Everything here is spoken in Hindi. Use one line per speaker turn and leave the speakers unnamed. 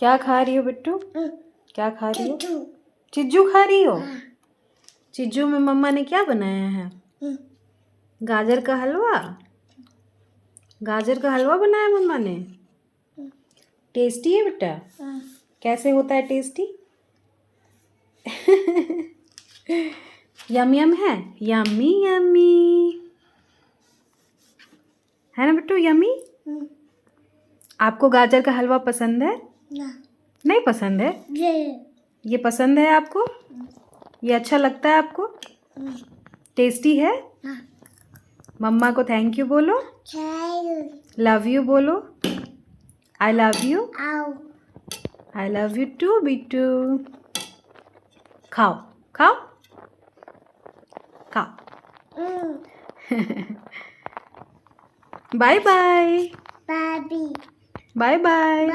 क्या खा रही हो बिट्टू? क्या खा रही हो? चिज्जू खा रही हो? चिज्जू में मम्मा ने क्या बनाया है? गाजर का हलवा। गाजर का हलवा बनाया मम्मा ने। टेस्टी है बेटा? कैसे होता है टेस्टी? यम यम है, यम्मी यम्मी है ना बिट्टू? यम्मी। आपको गाजर का हलवा पसंद है? नहीं पसंद है? ये पसंद है आपको? ये अच्छा लगता है आपको? टेस्टी है? मम्मा को थैंक यू बोलो। लव यू बोलो। I love you. I love you too Bittu. खाओ खाओ खाओ। Bye bye. Bye bye.